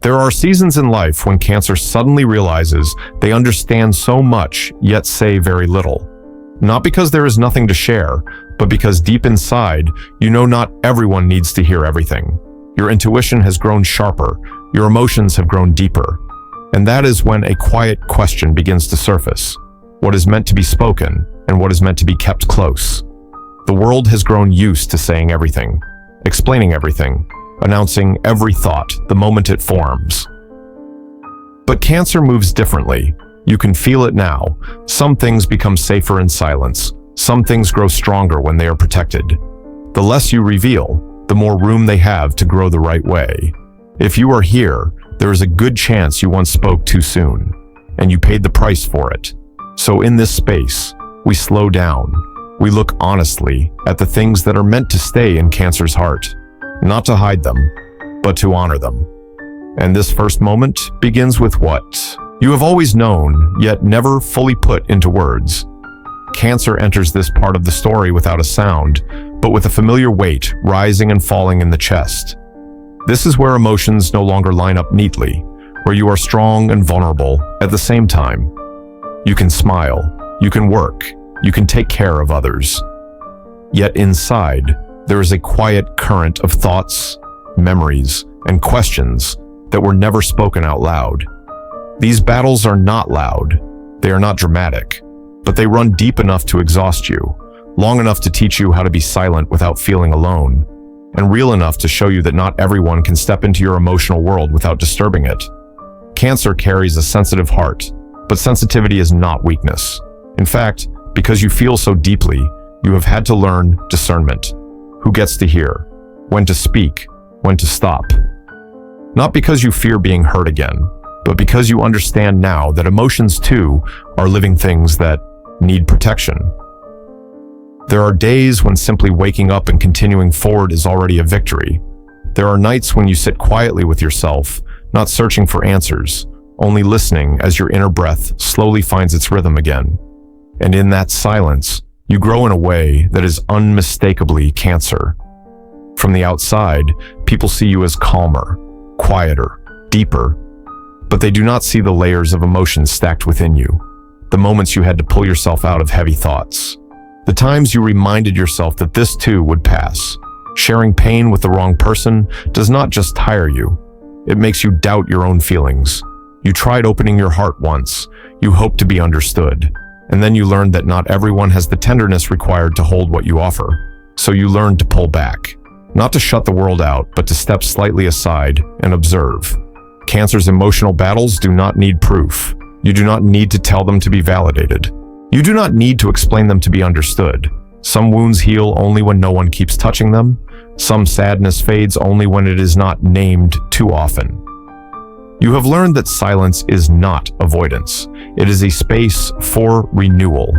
There are seasons in life when Cancer suddenly realizes they understand so much, yet say very little. Not because there is nothing to share, but because deep inside, you know not everyone needs to hear everything. Your intuition has grown sharper, your emotions have grown deeper. And that is when a quiet question begins to surface. What is meant to be spoken, and what is meant to be kept close? The world has grown used to saying everything, explaining everything, announcing every thought the moment it forms. But Cancer moves differently. You can feel it now. Some things become safer in silence. Some things grow stronger when they are protected. The less you reveal, the more room they have to grow the right way. If you are here, there is a good chance you once spoke too soon, and you paid the price for it. So in this space, we slow down. We look honestly at the things that are meant to stay in Cancer's heart. Not to hide them, but to honor them. And this first moment begins with what you have always known, yet never fully put into words. Cancer enters this part of the story without a sound, but with a familiar weight rising and falling in the chest. This is where emotions no longer line up neatly, where you are strong and vulnerable at the same time. You can smile, you can work, you can take care of others. Yet inside, there is a quiet current of thoughts, memories, and questions that were never spoken out loud. These battles are not loud, they are not dramatic, but they run deep enough to exhaust you, long enough to teach you how to be silent without feeling alone, and real enough to show you that not everyone can step into your emotional world without disturbing it. Cancer carries a sensitive heart, but sensitivity is not weakness. In fact, because you feel so deeply, you have had to learn discernment. Who gets to hear, when to speak, when to stop. Not because you fear being hurt again, but because you understand now that emotions too are living things that need protection. There are days when simply waking up and continuing forward is already a victory. There are nights when you sit quietly with yourself, not searching for answers, only listening as your inner breath slowly finds its rhythm again. And in that silence, you grow in a way that is unmistakably Cancer. From the outside, people see you as calmer, quieter, deeper, but they do not see the layers of emotions stacked within you, the moments you had to pull yourself out of heavy thoughts, the times you reminded yourself that this too would pass. Sharing pain with the wrong person does not just tire you, it makes you doubt your own feelings. You tried opening your heart once, you hoped to be understood, and then you learned that not everyone has the tenderness required to hold what you offer. So you learned to pull back, not to shut the world out, but to step slightly aside and observe. Cancer's emotional battles do not need proof. You do not need to tell them to be validated. You do not need to explain them to be understood. Some wounds heal only when no one keeps touching them. Some sadness fades only when it is not named too often. You have learned that silence is not avoidance. It is a space for renewal,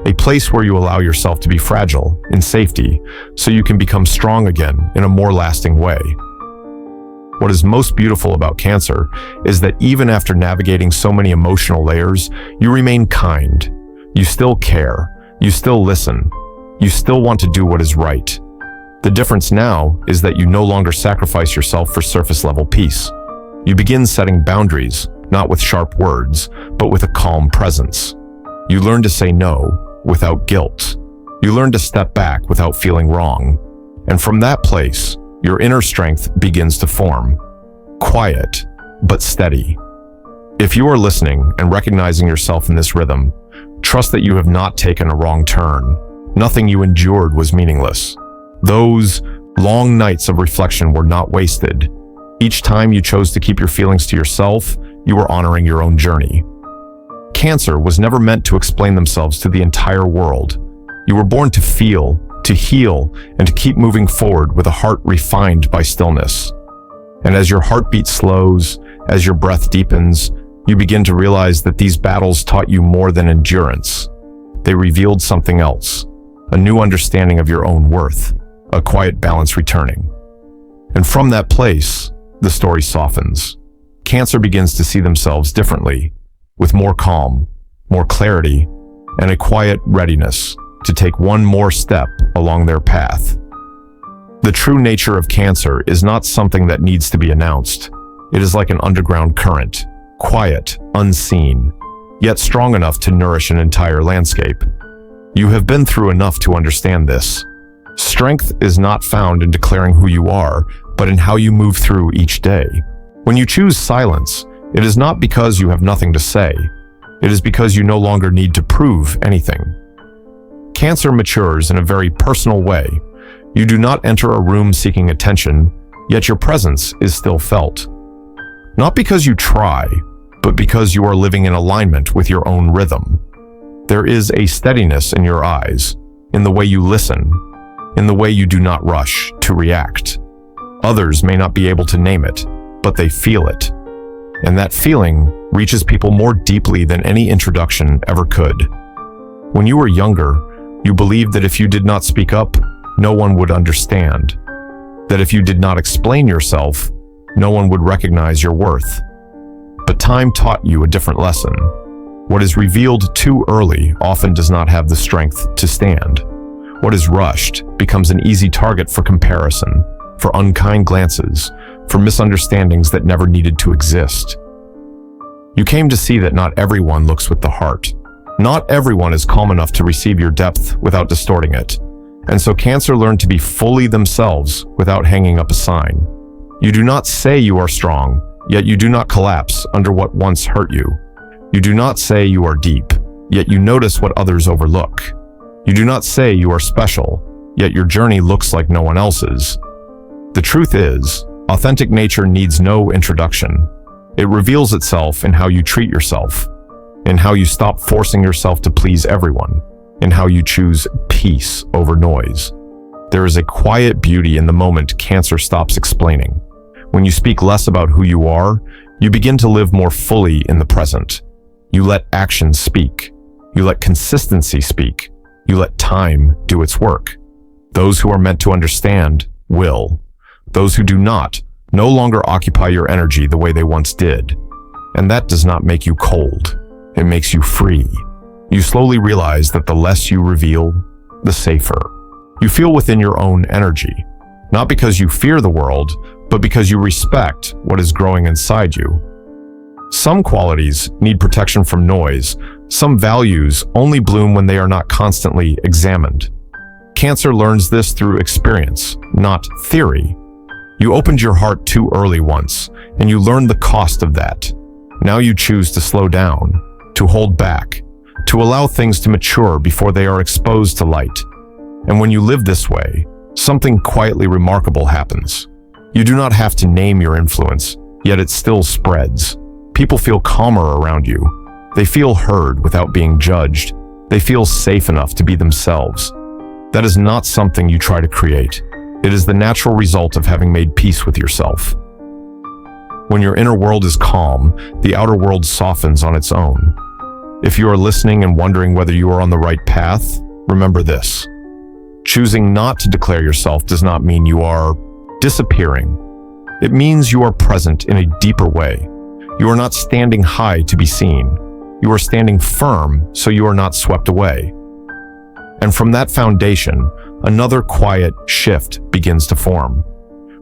a place where you allow yourself to be fragile in safety so you can become strong again in a more lasting way. What is most beautiful about Cancer is that even after navigating so many emotional layers, you remain kind. You still care. You still listen. You still want to do what is right. The difference now is that you no longer sacrifice yourself for surface-level peace. You begin setting boundaries, not with sharp words, but with a calm presence. You learn to say no without guilt. You learn to step back without feeling wrong. And from that place, your inner strength begins to form. Quiet, but steady. If you are listening and recognizing yourself in this rhythm, trust that you have not taken a wrong turn. Nothing you endured was meaningless. Those long nights of reflection were not wasted. Each time you chose to keep your feelings to yourself, you were honoring your own journey. Cancer was never meant to explain themselves to the entire world. You were born to feel, to heal, and to keep moving forward with a heart refined by stillness. And as your heartbeat slows, as your breath deepens, you begin to realize that these battles taught you more than endurance. They revealed something else, a new understanding of your own worth, a quiet balance returning. And from that place, the story softens. Cancer begins to see themselves differently, with more calm, more clarity, and a quiet readiness to take one more step along their path. The true nature of Cancer is not something that needs to be announced. It is like an underground current, quiet, unseen, yet strong enough to nourish an entire landscape. You have been through enough to understand this. Strength is not found in declaring who you are, but in how you move through each day. When you choose silence, it is not because you have nothing to say. It is because you no longer need to prove anything. Cancer matures in a very personal way. You do not enter a room seeking attention, yet your presence is still felt. Not because you try, but because you are living in alignment with your own rhythm. There is a steadiness in your eyes, in the way you listen, in the way you do not rush to react. Others may not be able to name it, but they feel it. And that feeling reaches people more deeply than any introduction ever could. When you were younger, you believed that if you did not speak up, no one would understand. That if you did not explain yourself, no one would recognize your worth. But time taught you a different lesson. What is revealed too early often does not have the strength to stand. What is rushed becomes an easy target for comparison, for unkind glances, for misunderstandings that never needed to exist. You came to see that not everyone looks with the heart. Not everyone is calm enough to receive your depth without distorting it. And so Cancer learned to be fully themselves without hanging up a sign. You do not say you are strong, yet you do not collapse under what once hurt you. You do not say you are deep, yet you notice what others overlook. You do not say you are special, yet your journey looks like no one else's. The truth is, authentic nature needs no introduction. It reveals itself in how you treat yourself, in how you stop forcing yourself to please everyone, in how you choose peace over noise. There is a quiet beauty in the moment Cancer stops explaining. When you speak less about who you are, you begin to live more fully in the present. You let actions speak. You let consistency speak. You let time do its work. Those who are meant to understand will. Those who do not no longer occupy your energy the way they once did. And that does not make you cold. It makes you free. You slowly realize that the less you reveal, the safer. You feel within your own energy, not because you fear the world, but because you respect what is growing inside you. Some qualities need protection from noise. Some values only bloom when they are not constantly examined. Cancer learns this through experience, not theory. You opened your heart too early once, and you learned the cost of that. Now you choose to slow down, to hold back, to allow things to mature before they are exposed to light. And when you live this way, something quietly remarkable happens. You do not have to name your influence, yet it still spreads. People feel calmer around you. They feel heard without being judged. They feel safe enough to be themselves. That is not something you try to create. It is the natural result of having made peace with yourself. When your inner world is calm, the outer world softens on its own. If you are listening and wondering whether you are on the right path, remember this. Choosing not to declare yourself does not mean you are disappearing. It means you are present in a deeper way. You are not standing high to be seen. You are standing firm so you are not swept away. And from that foundation, another quiet shift begins to form.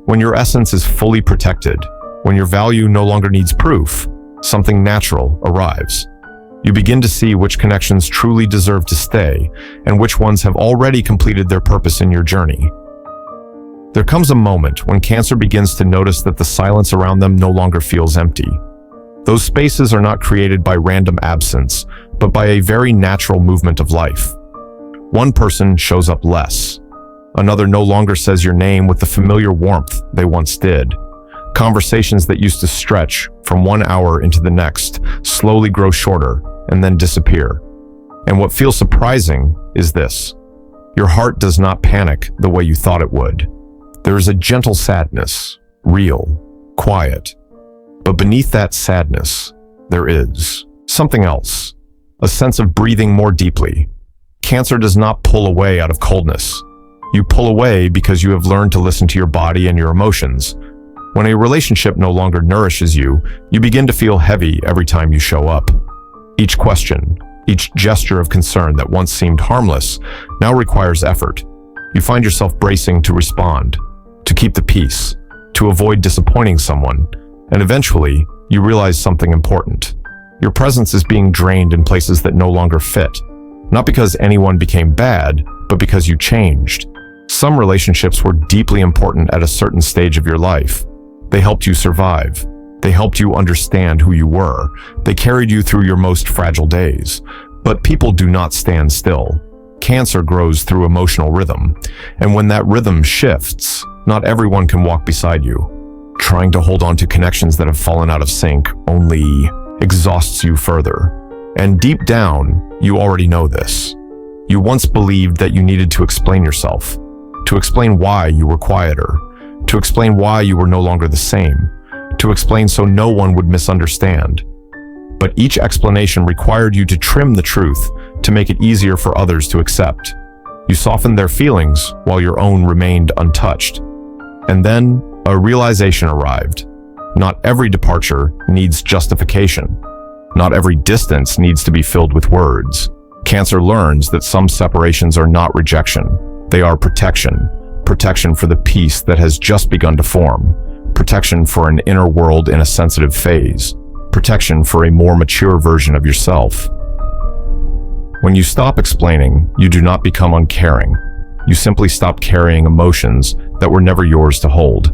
When your essence is fully protected, when your value no longer needs proof, something natural arrives. You begin to see which connections truly deserve to stay and which ones have already completed their purpose in your journey. There comes a moment when Cancer begins to notice that the silence around them no longer feels empty. Those spaces are not created by random absence, but by a very natural movement of life. One person shows up less. Another no longer says your name with the familiar warmth they once did. Conversations that used to stretch from 1 hour into the next slowly grow shorter and then disappear. And what feels surprising is this. Your heart does not panic the way you thought it would. There is a gentle sadness, real, quiet. But beneath that sadness, there is something else, a sense of breathing more deeply. Cancer does not pull away out of coldness. You pull away because you have learned to listen to your body and your emotions. When a relationship no longer nourishes you, you begin to feel heavy every time you show up. Each question, each gesture of concern that once seemed harmless, now requires effort. You find yourself bracing to respond, to keep the peace, to avoid disappointing someone, And eventually, you realize something important. Your presence is being drained in places that no longer fit. Not because anyone became bad, but because you changed. Some relationships were deeply important at a certain stage of your life. They helped you survive. They helped you understand who you were. They carried you through your most fragile days. But people do not stand still. Cancer grows through emotional rhythm. And when that rhythm shifts, not everyone can walk beside you. Trying to hold on to connections that have fallen out of sync only exhausts you further. And deep down, you already know this. You once believed that you needed to explain yourself, to explain why you were quieter, to explain why you were no longer the same, to explain so no one would misunderstand. But each explanation required you to trim the truth to make it easier for others to accept. You softened their feelings while your own remained untouched. And then a realization arrived. Not every departure needs justification. Not every distance needs to be filled with words. Cancer learns that some separations are not rejection. They are protection. Protection for the peace that has just begun to form. Protection for an inner world in a sensitive phase. Protection for a more mature version of yourself. When you stop explaining, you do not become uncaring. You simply stop carrying emotions that were never yours to hold.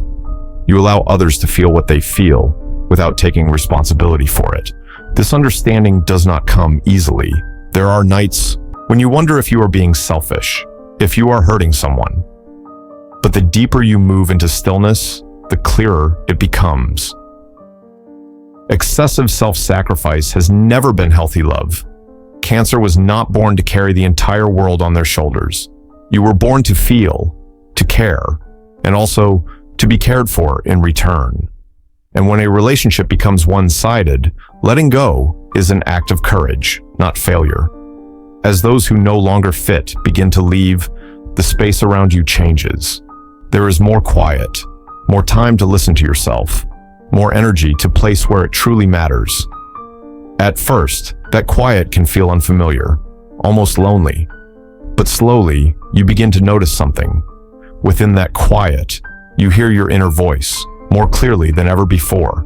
You allow others to feel what they feel without taking responsibility for it. This understanding does not come easily. There are nights when you wonder if you are being selfish, if you are hurting someone. But the deeper you move into stillness, the clearer it becomes. Excessive self-sacrifice has never been healthy love. Cancer was not born to carry the entire world on their shoulders. You were born to feel, to care, and also to be cared for in return. And when a relationship becomes one-sided, letting go is an act of courage, not failure. As those who no longer fit begin to leave, the space around you changes. There is more quiet, more time to listen to yourself, more energy to place where it truly matters. At first, that quiet can feel unfamiliar, almost lonely. But slowly, you begin to notice something. Within that quiet, you hear your inner voice more clearly than ever before.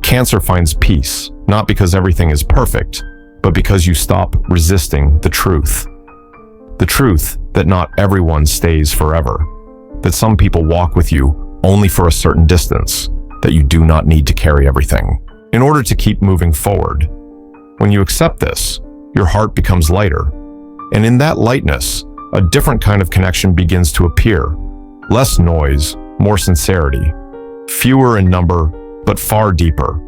Cancer finds peace, not because everything is perfect, but because you stop resisting the truth. The truth that not everyone stays forever, that some people walk with you only for a certain distance, that you do not need to carry everything in order to keep moving forward. When you accept this, your heart becomes lighter. And in that lightness, a different kind of connection begins to appear. Less noise, more sincerity. Fewer in number, but far deeper.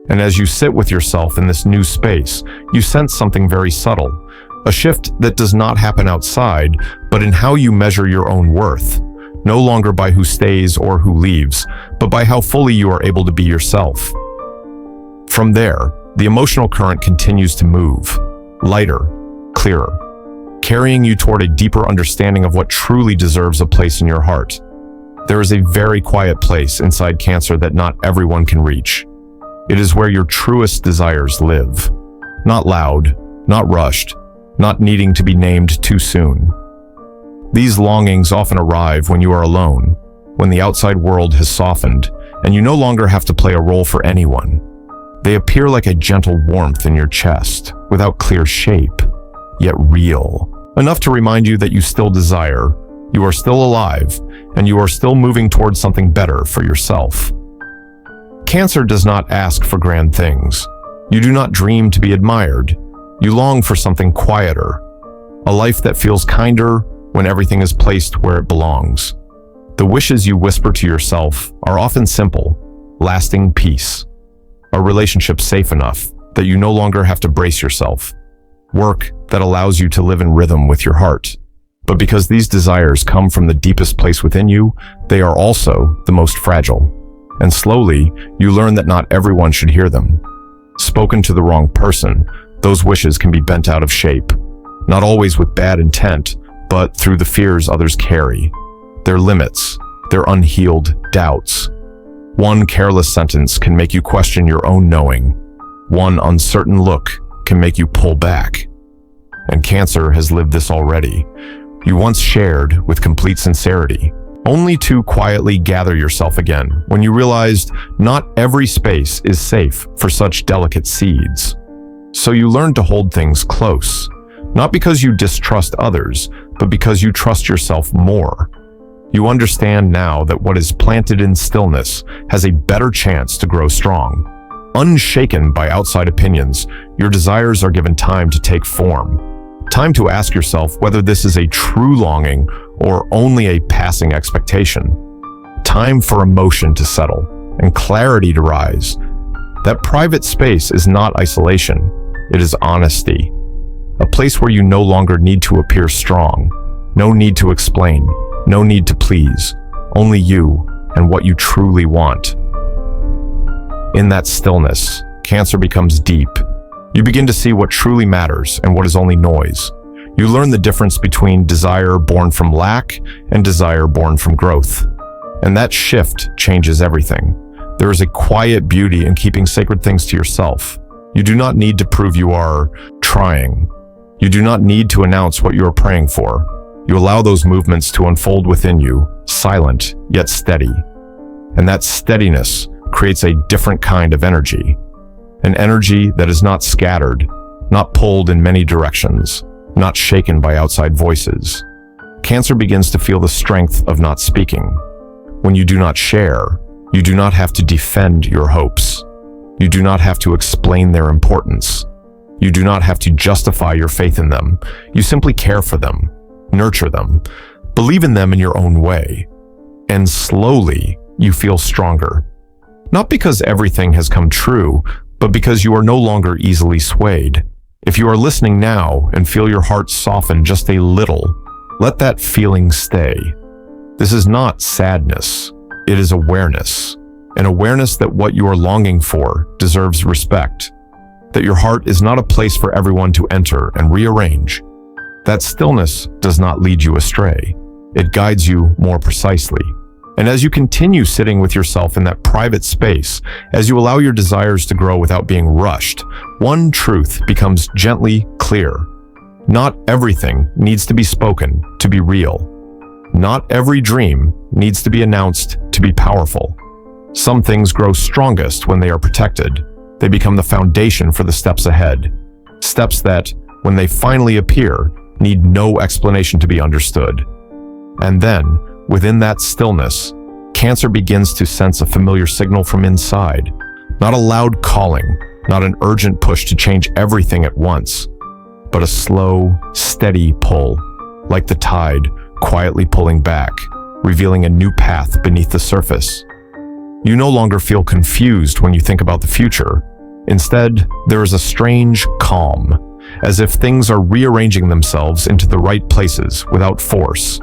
And as you sit with yourself in this new space, you sense something very subtle. A shift that does not happen outside, but in how you measure your own worth. No longer by who stays or who leaves, but by how fully you are able to be yourself. From there, the emotional current continues to move, lighter, clearer, carrying you toward a deeper understanding of what truly deserves a place in your heart. There is a very quiet place inside Cancer that not everyone can reach. It is where your truest desires live. Not loud, not rushed, not needing to be named too soon. These longings often arrive when you are alone, when the outside world has softened, and you no longer have to play a role for anyone. They appear like a gentle warmth in your chest, without clear shape, yet real. Enough to remind you that you still desire, you are still alive, and you are still moving towards something better for yourself. Cancer does not ask for grand things. You do not dream to be admired. You long for something quieter, a life that feels kinder when everything is placed where it belongs. The wishes you whisper to yourself are often simple, lasting peace. A relationship safe enough that you no longer have to brace yourself. Work that allows you to live in rhythm with your heart. But because these desires come from the deepest place within you, they are also the most fragile. And slowly, you learn that not everyone should hear them. Spoken to the wrong person, those wishes can be bent out of shape. Not always with bad intent, but through the fears others carry. Their limits, their unhealed doubts. One careless sentence can make you question your own knowing. One uncertain look can make you pull back. And Cancer has lived this already. You once shared with complete sincerity. only to quietly gather yourself again when you realized not every space is safe for such delicate seeds. So you learn to hold things close, not because you distrust others, but because you trust yourself more. You understand now that what is planted in stillness has a better chance to grow strong. Unshaken by outside opinions, your desires are given time to take form. Time to ask yourself whether this is a true longing or only a passing expectation. Time for emotion to settle and clarity to rise. That private space is not isolation, it is honesty. A place where you no longer need to appear strong, no need to explain, no need to please, only you and what you truly want. In that stillness, Cancer becomes deep. You begin to see what truly matters and what is only noise. You learn the difference between desire born from lack and desire born from growth. And that shift changes everything. There is a quiet beauty in keeping sacred things to yourself. You do not need to prove you are trying. You do not need to announce what you are praying for. You allow those movements to unfold within you, silent yet steady. And that steadiness creates a different kind of energy. An energy that is not scattered, not pulled in many directions, not shaken by outside voices. Cancer begins to feel the strength of not speaking. When you do not share, you do not have to defend your hopes. You do not have to explain their importance. You do not have to justify your faith in them. You simply care for them, nurture them, believe in them in your own way. And slowly, you feel stronger. Not because everything has come true, but because you are no longer easily swayed. If you are listening now and feel your heart soften just a little, let that feeling stay. This is not sadness. It is awareness. An awareness that what you are longing for deserves respect. That your heart is not a place for everyone to enter and rearrange. That stillness does not lead you astray. It guides you more precisely. And as you continue sitting with yourself in that private space, as you allow your desires to grow without being rushed, one truth becomes gently clear. Not everything needs to be spoken to be real. Not every dream needs to be announced to be powerful. Some things grow strongest when they are protected. They become the foundation for the steps ahead. Steps that, when they finally appear, need no explanation to be understood. And then, within that stillness, Cancer begins to sense a familiar signal from inside. Not a loud calling, not an urgent push to change everything at once, but a slow, steady pull, like the tide quietly pulling back, revealing a new path beneath the surface. You no longer feel confused when you think about the future. Instead, there is a strange calm, as if things are rearranging themselves into the right places without force.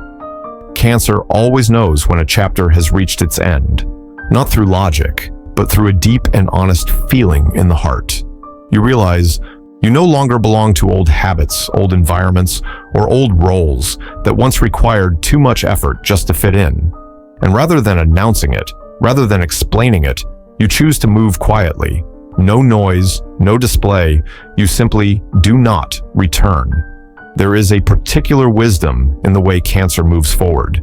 Cancer always knows when a chapter has reached its end, not through logic, but through a deep and honest feeling in the heart. You realize you no longer belong to old habits, old environments, or old roles that once required too much effort just to fit in. And rather than announcing it, rather than explaining it, you choose to move quietly. No noise, no display, you simply do not return. There is a particular wisdom in the way Cancer moves forward.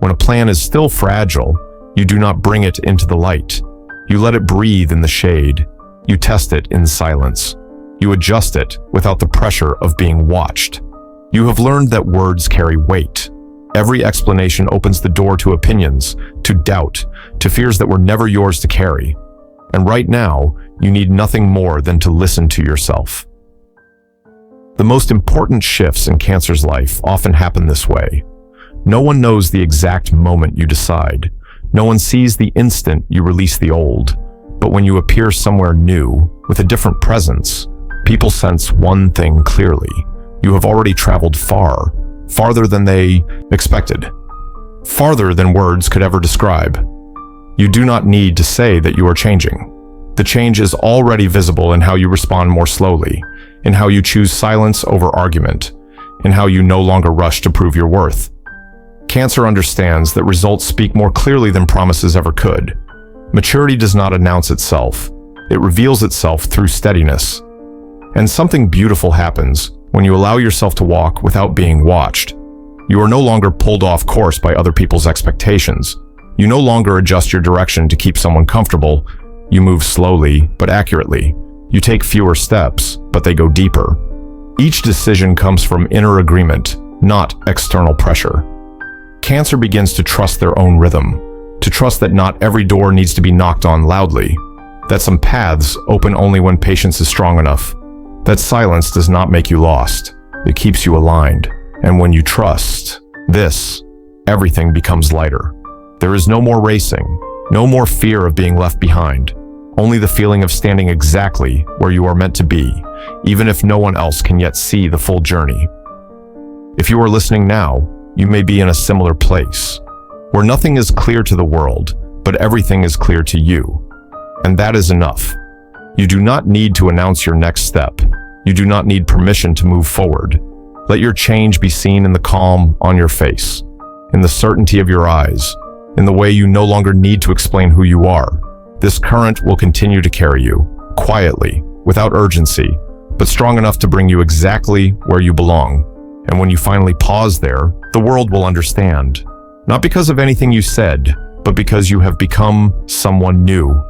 When a plan is still fragile, you do not bring it into the light. You let it breathe in the shade. You test it in silence. You adjust it without the pressure of being watched. You have learned that words carry weight. Every explanation opens the door to opinions, to doubt, to fears that were never yours to carry. And right now, you need nothing more than to listen to yourself. The most important shifts in Cancer's life often happen this way. No one knows the exact moment you decide. No one sees the instant you release the old. But when you appear somewhere new, with a different presence, people sense one thing clearly. You have already traveled far, farther than they expected, farther than words could ever describe. You do not need to say that you are changing. The change is already visible in how you respond more slowly, in how you choose silence over argument, in how you no longer rush to prove your worth. Cancer understands that results speak more clearly than promises ever could. Maturity does not announce itself. It reveals itself through steadiness. And something beautiful happens when you allow yourself to walk without being watched. You are no longer pulled off course by other people's expectations. You no longer adjust your direction to keep someone comfortable. You move slowly, but accurately. You take fewer steps, but they go deeper. Each decision comes from inner agreement, not external pressure. Cancer begins to trust their own rhythm, to trust that not every door needs to be knocked on loudly, that some paths open only when patience is strong enough, that silence does not make you lost, it keeps you aligned. And when you trust this, everything becomes lighter. There is no more racing, no more fear of being left behind, only the feeling of standing exactly where you are meant to be, even if no one else can yet see the full journey. If you are listening now, you may be in a similar place, where nothing is clear to the world, but everything is clear to you. And that is enough. You do not need to announce your next step. You do not need permission to move forward. Let your change be seen in the calm on your face, in the certainty of your eyes, in the way you no longer need to explain who you are. This current will continue to carry you, quietly, without urgency, but strong enough to bring you exactly where you belong. And when you finally pause there, the world will understand. Not because of anything you said, but because you have become someone new,